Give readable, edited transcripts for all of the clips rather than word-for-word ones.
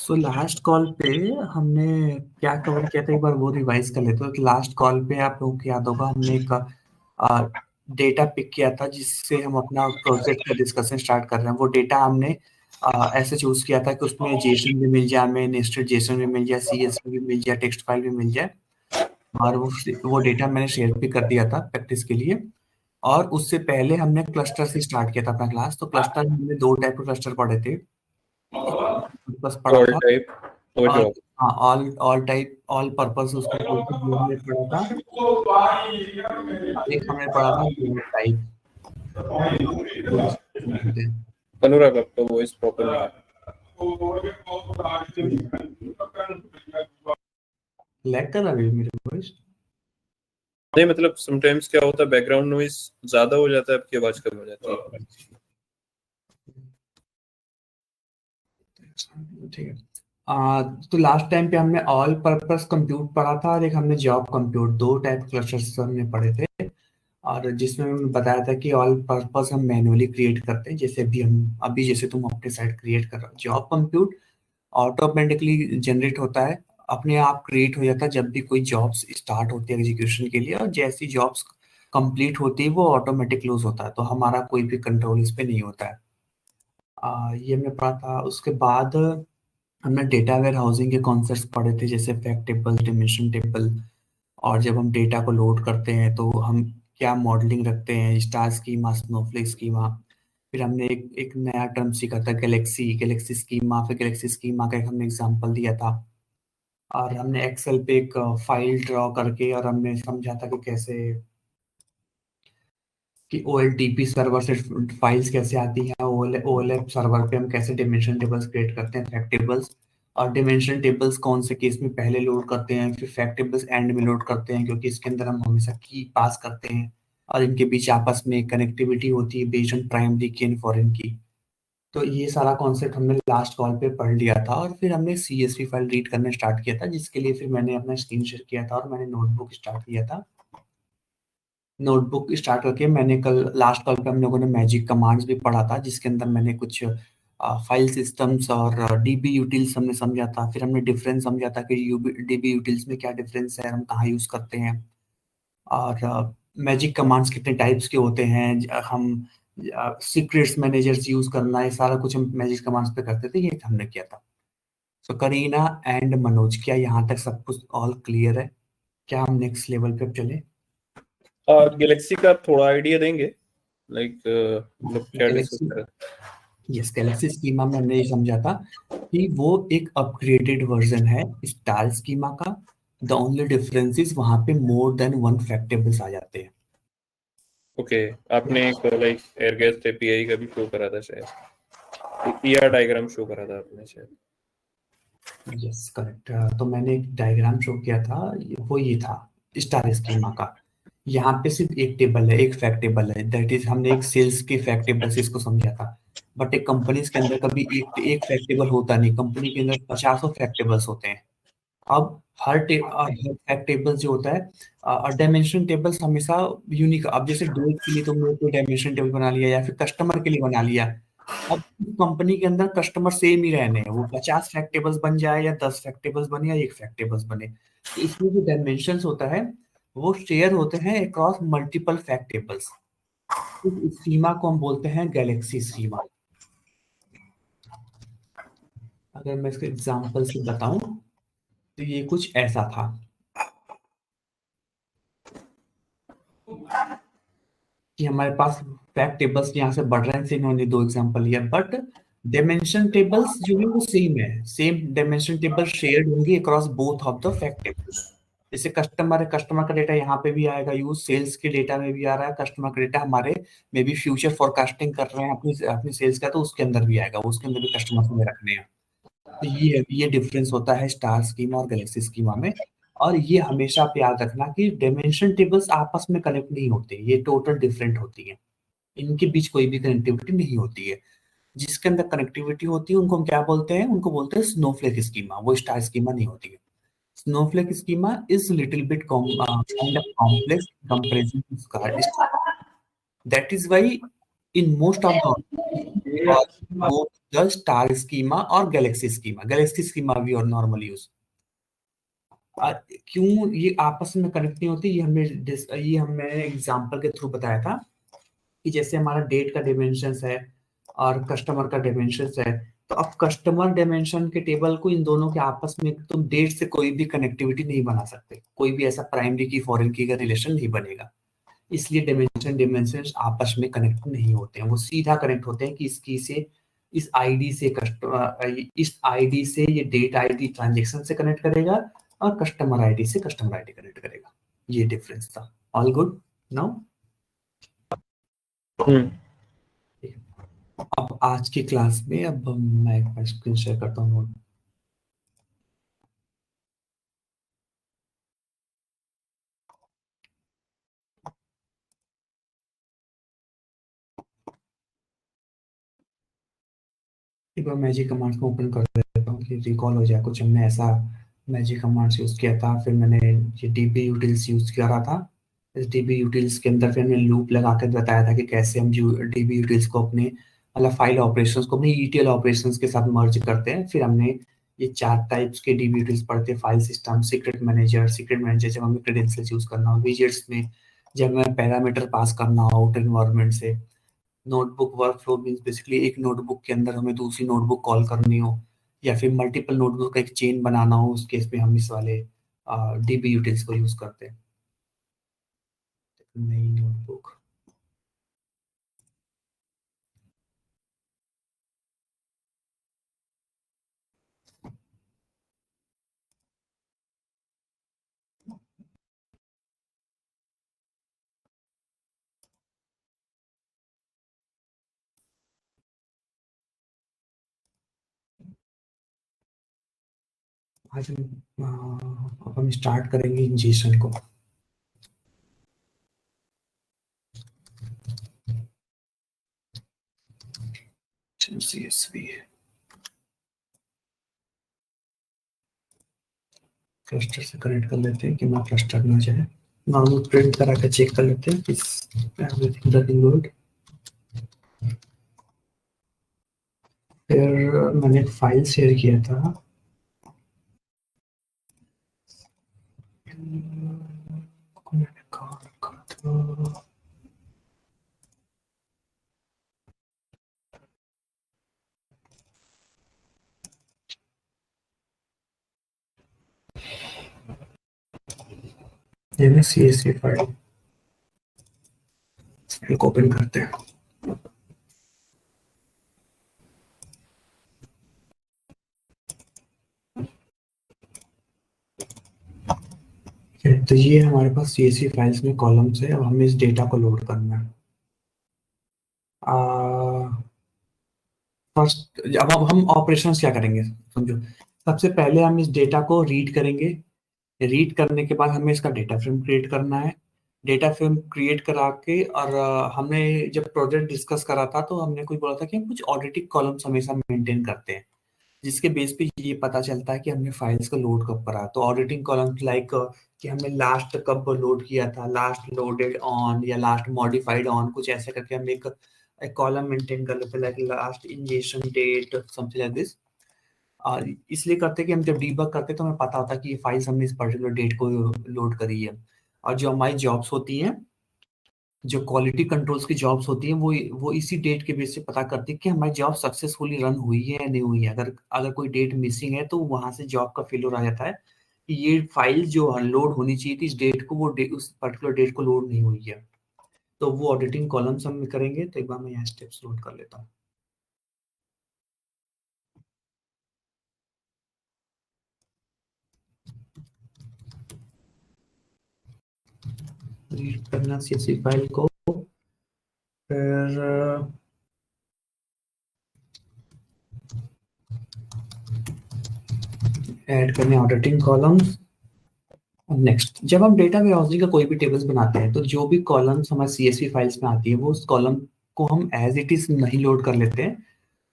So last call पे हमने क्या कवर किया था, एक बार वो रिवाइज कर लेते हैं। लास्ट कॉल पे आप लोगों को याद होगा हमने एक डेटा पिक किया था जिससे हम अपना प्रोजेक्ट का डिस्कशन स्टार्ट कर रहे हैं। वो डेटा हमने ऐसे चूज किया था कि उसमें जेसन भी मिल जाए, हमें नेस्टेड जेसन भी मिल जाए, सीएसवी भी मिल जाए, टेक्स्ट फाइल भी मिल जाए। और वो डेटा मैंने शेयर भी कर दिया था प्रैक्टिस के लिए। और उससे पहले हमने क्लस्टर से स्टार्ट किया था अपना क्लास। तो क्लस्टर में हमने दो टाइप के क्लस्टर पढ़े थे। बस पढ़ा ऑल था टाइप और और जॉब। हाँ, ऑल टाइप ऑल पर्पस उसको बोलते हैं, वो हमने पढ़ा था। एक हमने पढ़ा था जॉब टाइप। अनुराग आपका वॉइस प्रॉपर नहीं है। लैग कर रहा है मेरे वॉइस। नहीं मतलब समटाइम्स क्या होता है, बैकग्राउंड नॉइज ज्यादा हो जाता है, आपकी आवाज कम हो जाती है। ठीक है। तो लास्ट टाइम पे हमने ऑल पर्पस कंप्यूट पढ़ा था और एक हमने जॉब कंप्यूट, दो टाइप क्लस्टर्स हमने पढ़े थे। और जिसमें हमने बताया था कि ऑल पर्पस हम मैन्युअली क्रिएट करते हैं, जैसे अभी जैसे तुम अपने साइड क्रिएट कर रहे हो। जॉब कंप्यूट ऑटोमेटिकली जनरेट होता है, अपने आप क्रिएट हो जाता है जब भी कोई जॉब्स स्टार्ट होती है एग्जीक्यूशन के लिए, और जैसी जॉब्स कंप्लीट होती है वो ऑटोमेटिक क्लोज होता है। तो हमारा कोई भी कंट्रोल इस पे नहीं होता है। ये हमने पढ़ा था। उसके बाद हमने डेटा वेयर हाउसिंग के कॉन्सेप्ट्स पढ़े थे, जैसे फैक्ट टेबल, डिमेंशन टेबल। और जब हम डेटा को लोड करते हैं तो हम क्या मॉडलिंग रखते हैं, स्टार स्कीमा, स्नोफ्लेक स्कीमा। फिर हमने एक नया टर्म सीखा था, गैलेक्सी स्कीमा। फिर गैलेक्सी स्कीमा का एक हमने एग्जांपल दिया था। और हमने एक्सेल पे एक फाइल ड्रॉ करके और हमने समझा था कि कैसे कि OLTP सर्वर से फाइल्स कैसे आती हैं, OLAP सर्वर पे हम कैसे डिमेंशन टेबल्स क्रिएट करते हैं, फैक्ट टेबल्स। और डिमेंशन टेबल्स कौन से केस में पहले लोड करते हैं, फिर फैक्ट टेबल्स एंड में लोड करते हैं, क्योंकि इसके अंदर हम हमेशा की पास करते हैं और इनके बीच आपस में कनेक्टिविटी होती है बेस्ड ऑन प्राइमरी की एंड फॉरेन की। तो ये सारा कॉन्सेप्ट हमने लास्ट कॉल पे पढ़ लिया था। और फिर हमने CSV फाइल रीड करना स्टार्ट किया था, जिसके लिए फिर मैंने अपना स्क्रीन शेयर किया था और मैंने नोटबुक स्टार्ट किया था। नोटबुक स्टार्ट करके मैंने कल लास्ट कॉल पे हम लोगों ने मैजिक कमांड्स भी पढ़ा था, जिसके अंदर मैंने कुछ फाइल सिस्टम्स और DB यूटिल्स हमने समझा था। फिर हमने डिफरेंस समझा था कि DB यूटिल्स में क्या डिफरेंस है, हम कहाँ यूज करते हैं, और मैजिक कमांड्स कितने टाइप्स के होते हैं, हम सीक्रेट्स मैनेजर्स यूज करना, ये सारा कुछ हम मैजिक कमांड्स पे करते थे, ये हमने किया था। तो करीना एंड मनोज, क्या यहाँ तक सब कुछ ऑल क्लियर है? क्या हम नेक्स्ट लेवल पे चले? गैलेक्सी का थोड़ा आइडिया देंगे, लाइक मतलब क्या डिस्कस गैलेक्सी, करें। यस, गैलेक्सी स्कीमा में हमने ये समझा था कि वो एक अपग्रेडेड वर्जन है स्टार स्कीमा का। द ओनली डिफरेंस इज वहां पे मोर देन वन फैक्टेबल्स आ जाते हैं। ओके, आपने एक लाइक एयर गैस एपीआई का भी शो करा था शायद, ER डायग्राम शो करा था आपने शायद। Yes correct. तो मैंने एक डायग्राम शो किया था, वो ये था स्टार स्कीमा का। यहाँ पे सिर्फ एक टेबल है, एक फैक्ट टेबल है, दैट इज हमने एक सेल्स के फैक्ट टेबल से इसको समझा था। बट एक कंपनीज के अंदर कभी एक फैक्ट टेबल होता नहीं, कंपनी के अंदर 50 फैक्ट टेबल्स होते हैं। अब हर फैक्ट टेबल जो होता है, और डायमेंशन टेबल्स हमेशा यूनिक। अब जैसे डेट के लिए तुमने कोई डायमेंशन टेबल बना लिया या फिर कस्टमर के लिए बना लिया, अब कंपनी के अंदर कस्टमर सेम ही रहने हैं, वो 50 फैक्ट टेबल्स बन जाए या 10 फैक्ट टेबल्स बने या एक फैक्ट टेबल्स बने, तो इसमें जो डायमेंशन होता है वो शेयर होते हैं अक्रॉस मल्टीपल फैक्ट टेबल्स। इस स्कीमा को हम बोलते हैं गैलेक्सी स्कीमा। अगर मैं इसके एग्जांपल से बताऊं तो ये कुछ ऐसा था कि हमारे पास फैक्ट टेबल्स यहाँ से बढ़ रहे हैं, से इन्होंने दो एग्जांपल लिया, बट डायमेंशन टेबल्स जो है वो सेम है। सेम डायमेंशन टेबल शेयर्ड होंगी across both of the fact tables. जैसे कस्टमर है, कस्टमर का डेटा यहाँ पे भी आएगा यूज, सेल्स के डेटा में भी आ रहा है कस्टमर का डेटा, हमारे मे बी फ्यूचर फोरकास्टिंग कर रहे हैं अपनी अपनी सेल्स का, तो उसके अंदर भी आएगा, उसके अंदर भी कस्टमर में रखने हैं। तो ये डिफरेंस होता है स्टार स्कीमा और गैलेक्सी स्कीमा में। और ये हमेशा आप याद रखना कि डायमेंशन टेबल्स आपस में कनेक्ट नहीं होते, ये टोटल डिफरेंट होती है, इनके बीच कोई भी कनेक्टिविटी नहीं होती है। जिसके अंदर कनेक्टिविटी होती है उनको हम क्या बोलते हैं, उनको बोलते हैं स्नोफ्लेक स्कीमा, वो स्टार स्कीमा नहीं होती है। Snowflake schema is little bit kind of complex comparison to star. That is why in most of the और वो द स्टार स्कीमा और गैलेक्सी स्कीमा भी और नॉर्मल यूज। क्यों ये आपस में कनेक्ट नहीं होती, ये हमें एग्जांपल के थ्रू बताया था कि जैसे हमारा डेट का डिमेंशंस है और कस्टमर का डिमेंशंस है, तो अब कस्टमर डिमेंशन के टेबल को इन दोनों के आपस में तुम डेट से कोई भी कनेक्टिविटी नहीं बना सकते, कोई भी ऐसा प्राइमरी की फॉरेन की का रिलेशन नहीं बनेगा। इसलिए डिमेंशन आपस में कनेक्ट नहीं होते हैं, वो सीधा कनेक्ट होते हैं कि इसकी से इस आईडी से इस आईडी से ये डेट आईडी ट्रांजेक्शन से कनेक्ट करेगा और कस्टमर आईडी से कस्टमर आईडी कनेक्ट करेगा। ये डिफरेंस था। All good now. अब आज की क्लास में अब मैं एक बार स्क्रीन शेयर करता हूँ। एक बार मैजिक कमांड्स को ओपन कर देता हूँ कि रिकॉल हो जाए कुछ हमने ऐसा मैजिक कमांड्स यूज किया था। फिर मैंने ये डीबी यूटिल्स यूज किया रहा था। इस डीबी यूटिल्स के अंदर फिर मैंने लूप लगा के बताया था कि कैसे हम डीबी यूटिल्स को अपने मतलब फाइल ऑपरेशंस को अपने ईटीएल ऑपरेशंस के साथ मर्ज करते हैं। फिर हमने ये 4 टाइप्स के डीबी यूटिल्स पढ़ते हैं, फाइल सिस्टम, सीक्रेट मैनेजर जब हमें क्रेडेंशियल्स यूज करना हो, विजेट्स में जब हमें पैरामीटर पास करना हो आउटर एनवायरनमेंट से, नोटबुक वर्कफ्लो मींस बेसिकली एक नोटबुक के अंदर हमें दूसरी नोटबुक कॉल करनी हो या फिर मल्टीपल नोटबुक का एक चेन बनाना हो, उस केस में हम इस वाले डीबी यूटिल्स को यूज करते हैं। नई नोटबुक आज अब हम स्टार्ट करेंगे इंजेक्शन को। CSV क्लस्टर से कनेक्ट कर लेते हैं कि ना क्लस्टर ना जाए। नॉर्मल प्रिंट करा के चेक कर लेते हैं कि एवरीथिंग रनिंग गुड। फिर मैंने एक फाइल शेयर किया था, मैंने कहाँ रखा था, ये ना CSV फाइल को ओपन करते हैं। तो ये हमारे पास CSV फाइल्स में कॉलम्स है। अब हमें इस डेटा को लोड करना है। फर्स्ट अब हम ऑपरेशंस क्या करेंगे समझो। सबसे पहले हम इस डेटा को रीड करेंगे। रीड करने के बाद हमें इसका डेटा फ्रेम क्रिएट करना है। डेटा फ्रेम क्रिएट करा के और हमने जब प्रोजेक्ट डिस्कस करा था तो हमने कोई बोला था कि हम कुछ ऑडिटिंग कॉलम्स हमेशा मेंटेन करते हैं, जिसके बेस पे ये पता चलता है कि हमने फाइल्स को लोड कब करा। तो ऑडिटिंग कॉलम्स लाइक कि हमने लास्ट कब लोड किया था, लास्ट लोडेड ऑन या लास्ट मॉडिफाइड ऑन, कुछ ऐसे करके हम एक कॉलम मेंटेन कर लेते हैं like last injection date something like this. और इसलिए करते हैं कि हम जब डीबग करते हैं तो हमें पता होता है कि ये फाइल्स हमने इस पर्टिकुलर डेट को लोड करी है। और जो हमारी जॉब्स होती हैं, जो क्वालिटी कंट्रोल्स की जॉब्स होती हैं, वो इसी डेट के बेस पे पता करती है कि हमारी जॉब सक्सेसफुली रन हुई है या नहीं हुई है। अगर अगर कोई डेट मिसिंग है तो वहां से जॉब का फेल्योर आ जाता है कि ये फाइल जो लोड होनी चाहिए थी इस डेट को, वो उस पर्टिकुलर डेट को लोड नहीं हुई है। तो वो ऑडिटिंग कॉलम्स हम करेंगे। तो एक बार मैं यहाँ स्टेप्स लोड कर लेता हूँ। रीड करना CSV फाइल को, फिर ऐड करने ऑडिटिंग कॉलम्स। नेक्स्ट, जब हम डेटा वेयरहाउसिंग का कोई भी टेबल्स बनाते हैं तो जो भी कॉलम्स हमारे CSV फाइल्स में आती है वो उस कॉलम को हम एज इट इज नहीं लोड कर लेते हैं,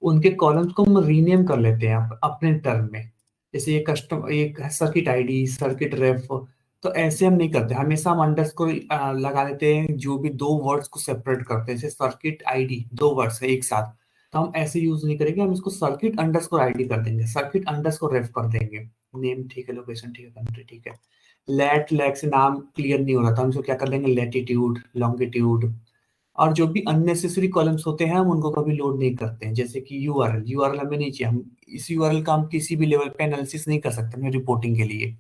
उनके कॉलम्स को हम रीनेम कर लेते हैं अपने टर्म में। जैसे ये कस्टम एक सर्किट आईडी, सर्किट रेफ, तो ऐसे हम नहीं करते। हमेशा हम अंडरस्कोर लगा देते हैं जो भी दो वर्ड्स को सेपरेट करते हैं। जैसे सर्किट आईडी 2 वर्ड्स है एक साथ, तो हम ऐसे यूज नहीं करेंगे, हम इसको सर्किट अंडरस्कोर आईडी कर देंगे, सर्किट अंडरस्कोर रेफ कर देंगे। नेम ठीक है, लोकेशन ठीक है, कंट्री ठीक है। लेट से नाम क्लियर नहीं हो रहा था, हम इसको क्या कर लेंगे, लेटीट्यूड, लॉन्गिट्यूड। और जो भी अननेसेसरी कॉलम्स होते हैं हम उनको कभी लोड नहीं करते हैं, जैसे कि यूआरएल, यूआरएल हमें नहीं चाहिए, हम इस यूआरएल का हम किसी भी लेवल पे एनालिसिस नहीं कर सकते अपने रिपोर्टिंग के लिए।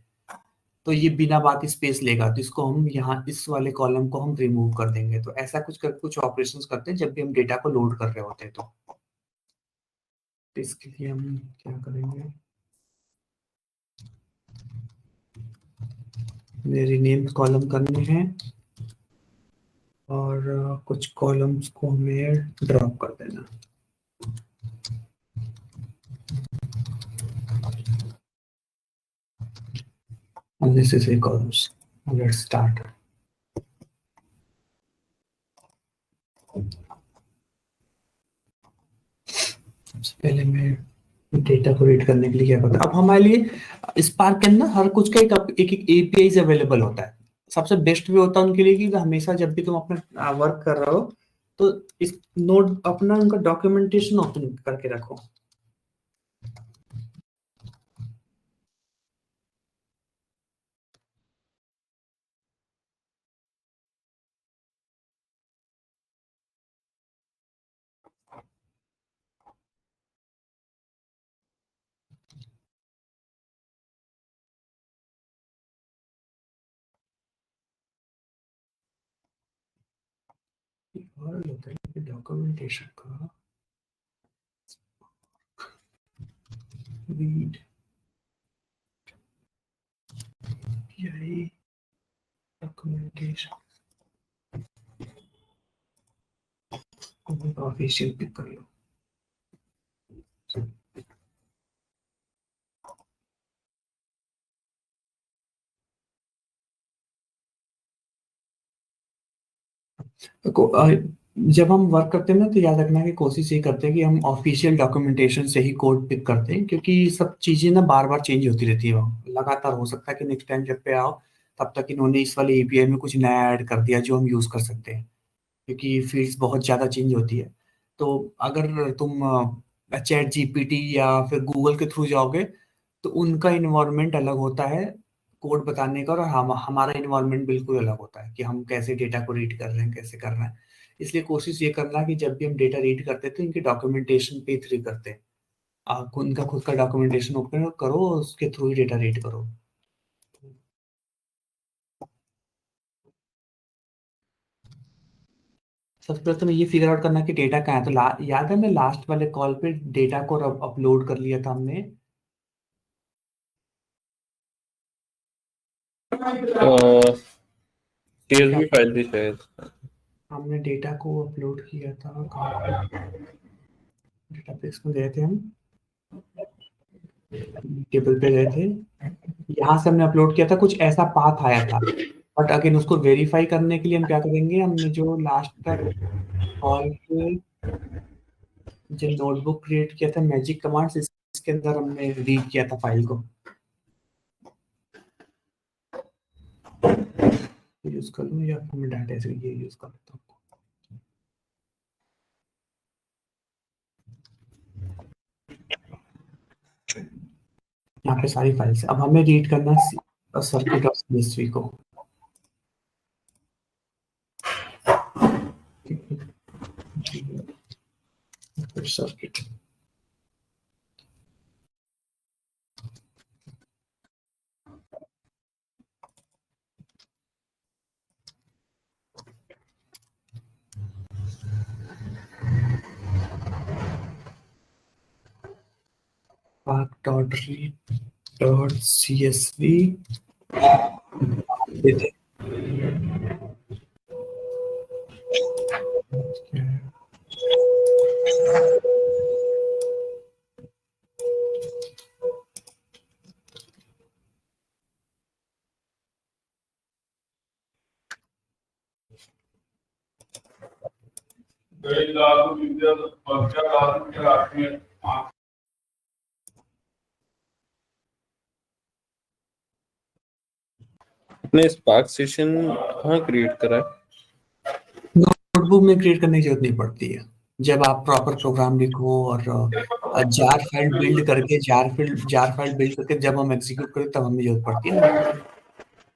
तो ये बिना बात स्पेस लेगा, तो इसको हम यहाँ इस वाले कॉलम को हम रिमूव कर देंगे। तो ऐसा कुछ ऑपरेशंस करते हैं जब भी हम डेटा को लोड कर रहे होते हैं। तो इसके लिए हम क्या करेंगे, रीनेम कॉलम करने हैं और कुछ कॉलम्स को हमें ड्रॉप कर देना। unnecessary columns. Let's start. सबसे पहले मैं डेटा को रीड करने के लिए क्या करता हूँ, अब हमारे लिए स्पार्क के अंदर हर कुछ का एक एपीआई अवेलेबल होता है। सबसे बेस्ट भी होता है उनके लिए कि हमेशा जब भी तुम अपना वर्क कर रहे हो तो इस नोट अपना उनका डॉक्यूमेंटेशन ओपन करके रखो। और होता है डॉक्यूमेंटेशन का read API documentation official pick कर लो। जब हम वर्क करते हैं ना तो याद रखना की कोशिश ये करते हैं कि हम ऑफिशियल डॉक्यूमेंटेशन से ही कोड पिक करते हैं, क्योंकि सब चीजें ना बार बार चेंज होती रहती है, लगातार हो सकता है कि नेक्स्ट टाइम जब पे आओ तब तक इन्होंने इस वाले एपीआई में कुछ नया ऐड कर दिया जो हम यूज कर सकते हैं, क्योंकि फील्ड्स बहुत ज्यादा चेंज होती है। तो अगर तुम चैट जीपीटी या फिर गूगल के थ्रू जाओगे तो उनका इन्वायरमेंट अलग होता है कोड बताने का, और हमारा इन्वायरमेंट बिल्कुल अलग होता है कि हम कैसे डेटा को रीड कर रहे हैं, कैसे कर रहे हैं। इसलिए कोशिश ये करना कि जब भी हम डेटा रीड करते हैं तो इनके डॉक्यूमेंटेशन पे थ्रू करते हैं। आप उनका खुद का डॉक्यूमेंटेशन ओपन करो, उसके थ्रू ही डेटा रीड करो। सबसे पहले तुम्हें ये फिगर आउट करना कि डेटा कहाँ है। तो याद है मैं लास्ट वाले कॉल पे डेटा को अपलोड कर लिया था हमने। CSV फाइल थी शायद। हमने डेटा को अपलोड किया था कहाँ पे, डेटाबेस में गए थे हम, टेबल पे गए थे, यहाँ से हमने अपलोड किया था, कुछ ऐसा पाथ आया था। बट अगेन उसको वेरीफाई करने के लिए हम क्या करेंगे, हमने जो लास्ट तक कॉल पे जो नोटबुक क्रिएट किया था मैजिक कमांड्स, इसके अंदर हमने रीड किया था फाइल को। यूज कर लूँ या फिर मैं डाटा से ये यूज कर लेता हूँ। यहाँ पे सारी फाइल्स, अब हमें रीड करना है सर्किट ऑफ सीएसवी को। सर्किट path.read.csv देते आपने स्पार्क सेशन कहाँ क्रिएट करा है? नोटबुक में क्रिएट करने की जरूरत नहीं पड़ती है। जब आप प्रॉपर प्रोग्राम लिखो और जार फाइल बिल्ड करके जब हम एग्जीक्यूट करें तब हमें जरूरत पड़ती है नोटबुक,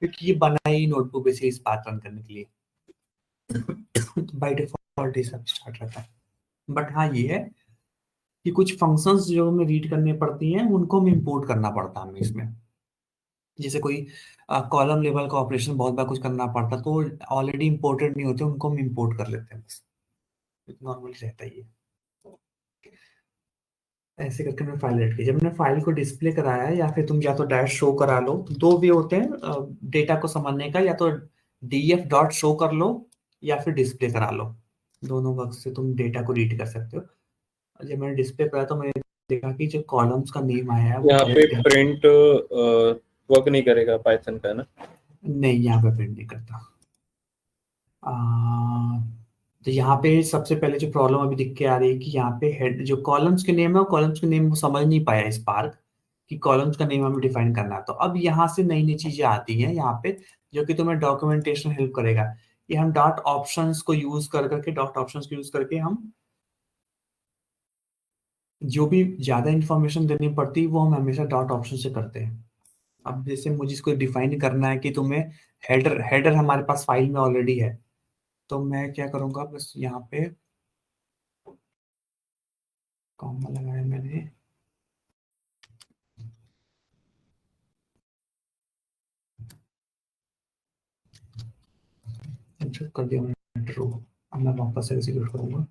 क्योंकि ये बना ही नोटबुक बेसिस इस बात रन करने के लिए। बाय डिफॉल्ट ये सब स्टार्ट रहता है। बट हाँ ये है कि कुछ फंक्शंस जो हमें रीड करनी पड़ती हैं उनको हमें इंपोर्ट करना पड़ता है हमें इसमें। जैसे कोई कॉलम लेवल का ऑपरेशन बहुत बार कुछ करना पड़ता तो ऑलरेडी इंपोर्टेड नहीं होते, उनको हम इंपोर्ट कर लेते हैं बस, नॉर्मली रहता ही है। ऐसे करके मैं फाइल रेड की, जब मैंने फाइल को डिस्प्ले कराया या फिर तुम या तो डैश शो करा लो, दो वे होते हैं डेटा को समझने का, या तो df डॉट शो कर लो या फिर डिस्प्ले करा लो, दोनों वक्त से तुम डेटा को रीड कर सकते हो। जब मैंने डिस्प्ले करा तो मैंने देखा कि जो कॉलम्स का नेम आया है वो यहाँ पे करेक्ट प्रिंट वर्क नहीं करेगा पाइथन का ना? नहीं, यहाँ पे प्रिंट नहीं करता। तो यहाँ पे सबसे पहले जो प्रॉब्लम अभी दिख के आ रही है कि यहाँ पे हेड जो कॉलम्स के नेम है, कॉलम्स के नेम वो समझ नहीं पाया स्पार्क कि कॉलम्स का नेम हमें डिफाइन करना है। तो अब यहाँ से नई नई चीजें आती हैं यहाँ पे, जो कि तुम्हें डॉक्यूमेंटेशन हेल्प करेगा। कि हम डॉट ऑप्शंस को यूज कर करके डॉट ऑप्शंस को यूज करके हम जो भी ज्यादा इंफॉर्मेशन देनी पड़ती है वो हम हमेशा डॉट ऑप्शन से करते हैं। अब जैसे मुझे इसको डिफाइन करना है कि तुम्हें हेडर हेडर हमारे पास फाइल में ऑलरेडी है, तो मैं क्या करूंगा, बस यहाँ पे कॉमा लगाया मैंने, एंटर कर दिया मैंने ट्रू। अब मैं वापस से एग्जीक्यूट करूंगा।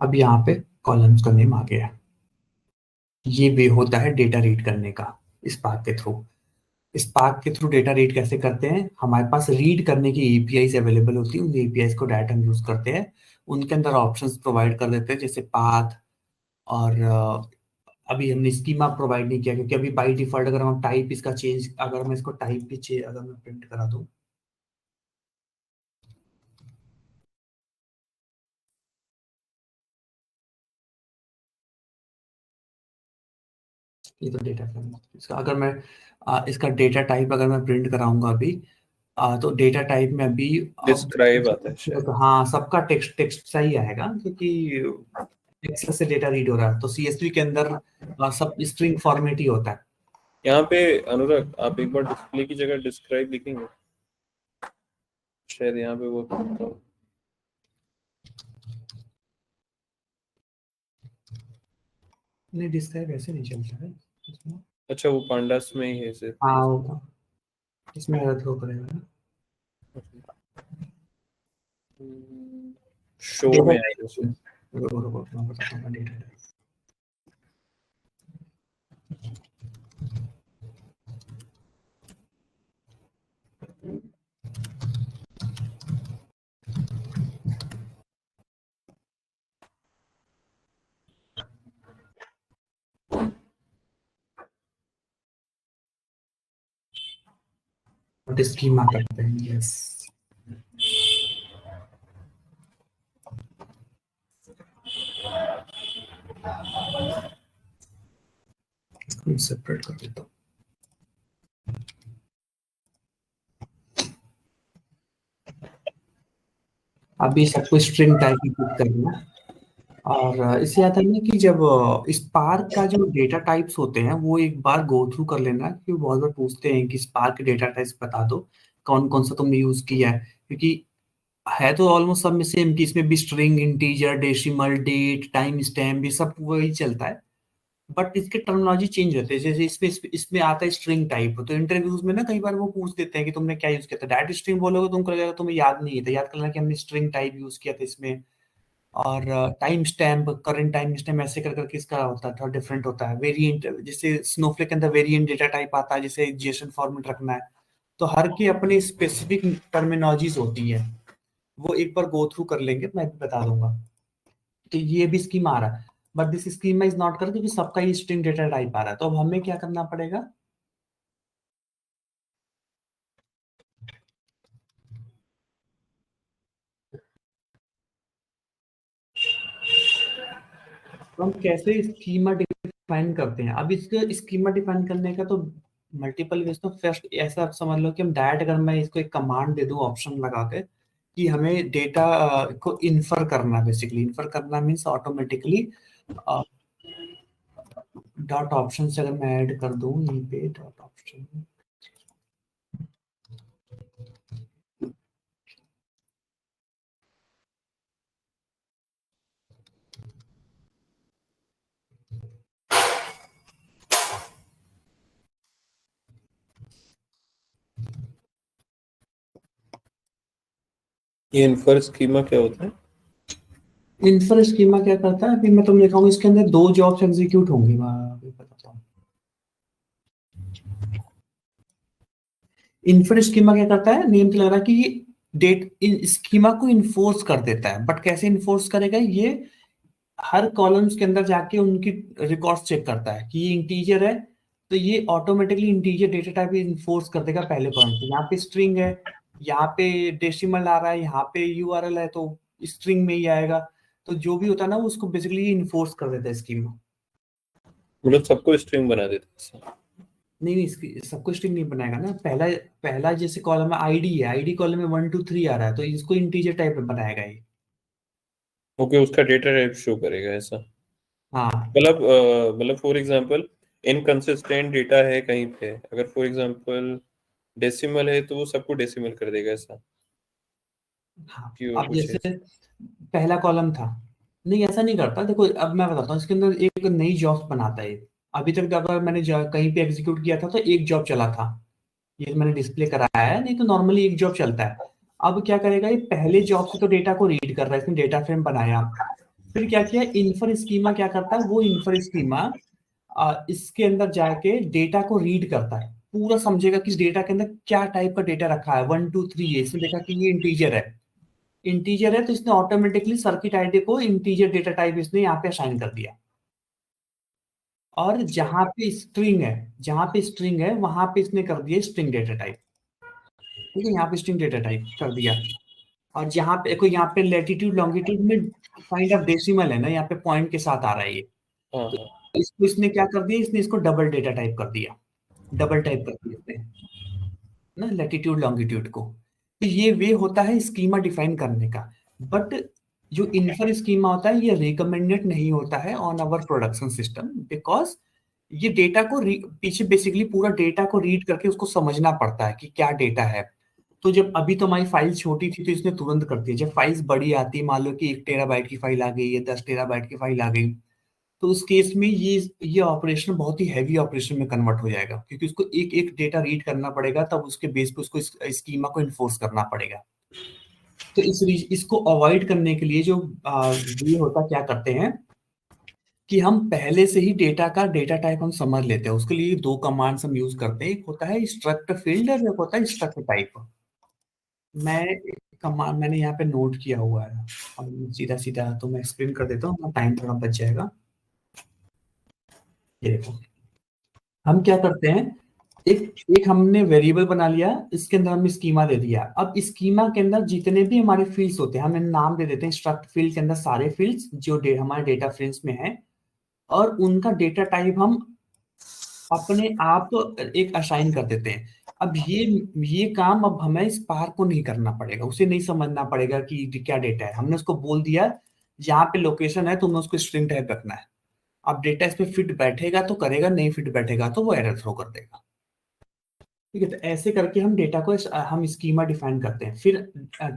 अब यहाँ पे कॉलम्स का नेम आ गया। ये वे होता है डेटा रीड करने का स्पार्क के थ्रू। स्पार्क के थ्रू डेटा रीड कैसे करते हैं, हमारे पास रीड करने की एपीआईज अवेलेबल होती है, उन एपीआईज को डायरेक्ट हम यूज करते हैं। उनके अंदर ऑप्शंस प्रोवाइड कर देते हैं जैसे पाथ और अभी हमने स्कीमा प्रोवाइड नहीं किया, क्योंकि अभी बाई डिफॉल्ट अगर हम टाइप इसका चेंज, अगर मैं इसको टाइप भी अगर मैं प्रिंट करा दूं, ये तो डेटा फ्रेम इसका, अगर मैं इसका डेटा टाइप अगर मैं प्रिंट कराऊंगा अभी, तो डेटा टाइप में अभी डिस्क्राइब आता है शायद। हाँ सबका टेक्स्ट टेक्स्ट सही आएगा, क्योंकि एक्सेस से डेटा रीड हो रहा है तो सीएसवी के अंदर सब स्ट्रिंग फॉर्मेट ही होता है। यहाँ पे अनुराग आप एक बार डिस्प्ले की जगह डिस्क्राइब लिखेंगे, शायद यहाँ पे वो करता हूँ। नहीं डिस्क्राइब ऐसे नहीं चलता है इसमें। अच्छा वो पांडास में ही है सिर्फ। हाँ होगा, इसमें हेल्प हो करेगा ना, शो डेटा में टाइप आएगा इसमें। शायद। रुको रुको मैं बताता हूँ डेटा टाइप। स्कीमा करते हैं, यस। इसको सेपरेट कर देता हूँ। अभी सबको स्ट्रिंग टाइप की पिक करना है। और इससे आता है ना कि जब स्पार्क का जो डेटा टाइप्स होते हैं वो एक बार गो थ्रू कर लेना, क्योंकि बहुत बार पूछते हैं कि स्पार्क के डेटा टाइप्स बता दो कौन कौन सा तुमने यूज किया है, क्योंकि है तो ऑलमोस्ट सब में सेम कि इसमें भी string, integer, decimal, date, time stamp, ये सब वही चलता है। बट इसके टर्मिनोलॉजी चेंज होते हैं, जैसे इसमें आता है स्ट्रिंग टाइप, तो इंटरव्यूज में ना कई बार वो पूछ देते हैं कि तुमने क्या यूज किया था, डायरेक्ट स्ट्रिंग बोलोगे तुम कर जाएगा, तुम्हें याद नहीं है तो याद करना कि हमने स्ट्रिंग टाइप यूज किया था इसमें। और time stamp, current time stamp, ऐसे कर करके इसका होता है, थोड़ा डिफरेंट होता है। वेरिएंट, जैसे स्नोफ्लेक के अंदर वेरिएंट डेटा टाइप आता है, जैसे जेसन फॉर्मेट रखना है, तो हर की अपनी स्पेसिफिक टर्मिनोलॉजीज होती है। वो एक बार गो थ्रू कर लेंगे, मैं भी बता दूंगा कि ये भी स्कीम आ रहा है, but this scheme is not कर, क्योंकि सबका ही स्ट्रिंग डेटा टाइप आ रहा है। तो अब हमें क्या करना पड़ेगा, तो हम कैसे स्कीमा डिफाइन करते हैं। अब इसको स्कीमा डिफाइन करने का तो मल्टीपल वेज, तो फर्स्ट ऐसा समझ लो कि हम डायरेक्ट, अगर मैं इसको एक कमांड दे दूं ऑप्शन लगा के कि हमें डेटा को इन्फर करना, बेसिकली इन्फर करना मीन्स ऑटोमेटिकली डॉट ऑप्शन से अगर मैं ऐड कर दूं यहीं पे डॉट ऑप्शन, ये इन्फर स्कीमा क्या होता है? इन्फर स्कीमा क्या करता है, अभी मैं तुम दिखाऊंगा। इसके अंदर दो जॉब्स एग्जीक्यूट होंगी, मैं अभी बताता हूँ। इन्फर स्कीमा क्या करता है, नेम तो लग रहा है कि ये डेट इन स्कीमा को इन्फोर्स कर देता है, बट कैसे इन्फोर्स करेगा, ये हर कॉलम्स के अंदर जाके उनकी रिकॉर्ड्स चेक करता है कि ये इंटीजर है, तो ये automatically integer data type enforce कर देगा पहले कॉलम पे। यहाँ पे स्ट्रिंग है, यहाँ पे डेसिमल आ रहा है, यहाँ पे यूआरएल है, तो स्ट्रिंग में ही आएगा। तो जो भी होता है ना, वो उसको बेसिकली इन्फोर्स कर देता है स्कीमा। मतलब सबको स्ट्रिंग बना देते हैं ऐसा? नहीं नहीं, इसकी सबको स्ट्रिंग नहीं बनाएगा ना। पहला पहला जैसे कॉलम है आईडी है, आईडी कॉलम में 1 2 3 आ रहा है, तो इसको इंटीजर टाइप में बनाएगा ये। ओके, उसका डेटा टाइप शो करेगा ऐसा? हाँ मतलब फॉर एग्जांपल इनकंसिस्टेंट डेटा है कहीं पे, अगर फॉर एग्जांपल डेसिमल है तो वो सबको डेसिमल कर देगा ऐसा? हाँ। कि और अब कुछ है? जैसे पहला कॉलम था, नहीं ऐसा नहीं करता। देखो अब मैं बताता हूँ, इसके अंदर एक नई जॉब बनाता है। अभी तक अगर मैंने कहीं पे एग्जीक्यूट किया था तो एक जॉब चला था, ये मैंने डिस्प्ले कराया है, नहीं तो नॉर्मली एक जॉब चलता है। अब क्या करेगा, ये पहले जॉब से तो डेटा को रीड कर रहा है, इसने डेटा फ्रेम बनाया। फिर क्या किया, इन्फर स्कीमा क्या करता है, वो इन्फर स्कीमा इसके अंदर जाके डेटा को रीड करता है, पूरा समझेगा कि इस डेटा के अंदर क्या टाइप का डेटा रखा है। 1 2 3 है, इसने देखा कि ये इंटीजर है, इंटीजर है, तो इसने ऑटोमेटिकली सर्किट आईडी को इंटीजर डेटा टाइप इसने यहाँ पे असाइन कर दिया। और जहां पे स्ट्रिंग है वहां पे इसने कर दिया स्ट्रिंग डेटा टाइप। ठीक है, यहाँ पे स्ट्रिंग डेटा टाइप कर दिया। और जहां पे कोई, यहाँ पे लेटीट्यूड लॉन्गिट्यूड में काइंड ऑफ डेसिमल है ना, यहाँ पे पॉइंट के साथ आ रहा है ये, हाँ तो हाँ। इसको इसने क्या कर दिया, इसने इसको डबल डेटा टाइप कर दिया, डबल टाइप कर दिया इसने ना लैटिट्यूड लॉन्गिट्यूड को। तो ये वे होता है स्कीमा डिफाइन करने का। बट जो इन्फर स्कीमा होता है ये रिकमेंडेड नहीं होता है on our production system, because ये डेटा को पीछे बेसिकली पूरा डेटा को रीड करके उसको समझना पड़ता है कि क्या डेटा है। तो जब अभी तो हमारी फाइल छोटी थी तो इसने तुरंत कर दिया। जब फाइल्स बड़ी आती है, मान लो कि 1 टेराबाइट की फाइल आ गई या 10 टेराबाइट की फाइल आ गई, तो उस केस में ये ऑपरेशन बहुत ही हैवी ऑपरेशन में कन्वर्ट हो जाएगा, क्योंकि उसको एक एक डेटा रीड करना पड़ेगा, तब उसके बेस पे उसको स्कीमा को इन्फोर्स करना पड़ेगा। तो इसको अवॉइड करने के लिए जो ये होता क्या करते हैं कि हम पहले से ही डेटा का डेटा टाइप हम समझ लेते हैं। उसके लिए दो कमांड्स हम यूज करते हैं, एक होता है स्ट्रक्ट फील्ड और एक होता है स्ट्रक्ट टाइप। मैं कमांड मैंने यहाँ पे नोट किया हुआ है, और सीधा सीधा तो मैं एक्सप्लेन कर देता हूँ, टाइम थोड़ा बच जाएगा। ये देखो, हम क्या करते हैं, एक एक हमने वेरिएबल बना लिया, इसके अंदर हमने स्कीमा दे दिया। अब स्कीमा के अंदर जितने भी हमारे फील्ड्स होते हैं हम इन्हें नाम दे देते हैं। स्ट्रक्ट फील्ड के अंदर सारे फील्ड्स जो हमारे डेटा फ्रेम्स में है, और उनका डेटा टाइप हम अपने आप एक असाइन कर देते हैं। अब ये काम अब हमें स्पार्क को नहीं करना पड़ेगा, उसे नहीं समझना पड़ेगा कि क्या डेटा है। हमने उसको बोल दिया यहाँ पे लोकेशन है, तुम्हें उसको स्ट्रिंग टाइप रखना है। अब डेटा इस पे फिट बैठेगा तो करेगा, नहीं फिट बैठेगा तो वो एरर थ्रो कर देगा। ठीक है, तो ऐसे करके हम डेटा को हम स्कीमा डिफाइन करते हैं। अ,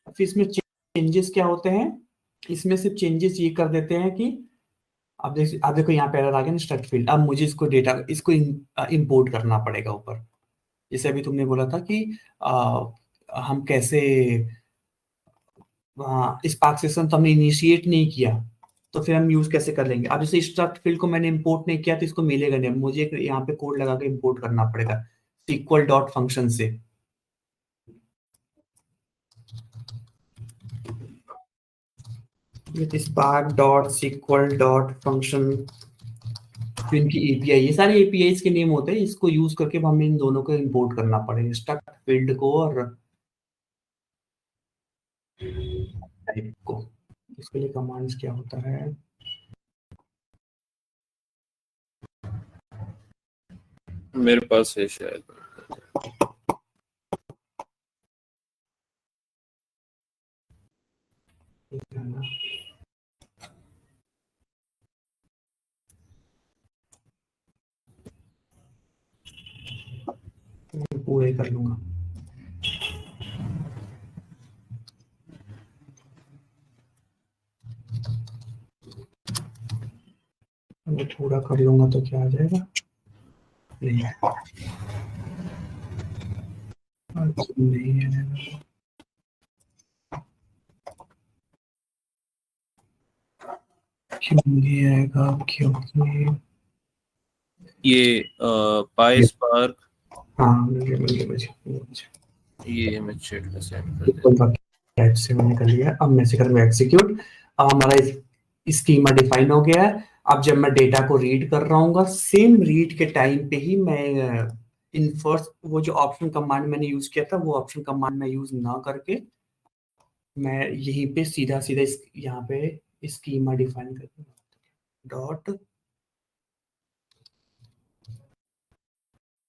फिर इसमें चेंजेस क्या होते हैं, इसमें सिर्फ चेंजेस ये कर देते हैं कि अब देखो यहाँ पे एरर आ गया ना स्ट्रक्ट फील्ड। अब मुझे इसको डेटा इसको इंपोर्ट करना पड़ेगा ऊपर। जैसे अभी तुमने बोला था कि हम कैसे स्पार्क सेशन तो हमने इनिशिएट नहीं किया, तो फिर हम यूज कैसे कर लेंगे। अब जैसे स्ट्रक्ट फील्ड को मैंने इंपोर्ट नहीं किया तो इसको मिलेगा नहीं, मुझे यहाँ पे कोड लगा के इंपोर्ट करना पड़ेगा इक्वल डॉट फंक्शन से। With spark dot SQL dot function, तो इनकी एपीआई, ये सारे एपीआई के नेम होते हैं। इसको यूज करके हमें इन दोनों को इंपोर्ट करना पड़ेगा, स्ट्रक्ट फील्ड को और टाइप को। इसके लिए कमांड्स क्या होता है, मेरे पास है शायद। पूरे कर लूंगा। मैं पूरा कर लूंगा तो क्या आ जाएगा? नहीं नहीं है। क्यों नहीं आएगा? क्योंकि ये पाई स्पार्क, हाँ मुझे ये मैं चैट में सेंड कर देता हूँ। टाइप से मैंने कर लिया। अब मैं से करूँगा एग्जीक्यूट। अब हमारा स्कीमा डिफाइन हो गया है। अब जब मैं डेटा को रीड कर रहा हूँ, सेम रीड के टाइम पे ही मैं इन फर्स्ट वो जो ऑप्शन कमांड मैंने यूज किया था, वो ऑप्शन कमांड मैं यूज ना करके मैं यहीं पे सीधा सीधा यहाँ पे स्कीमा डिफाइन कर डॉट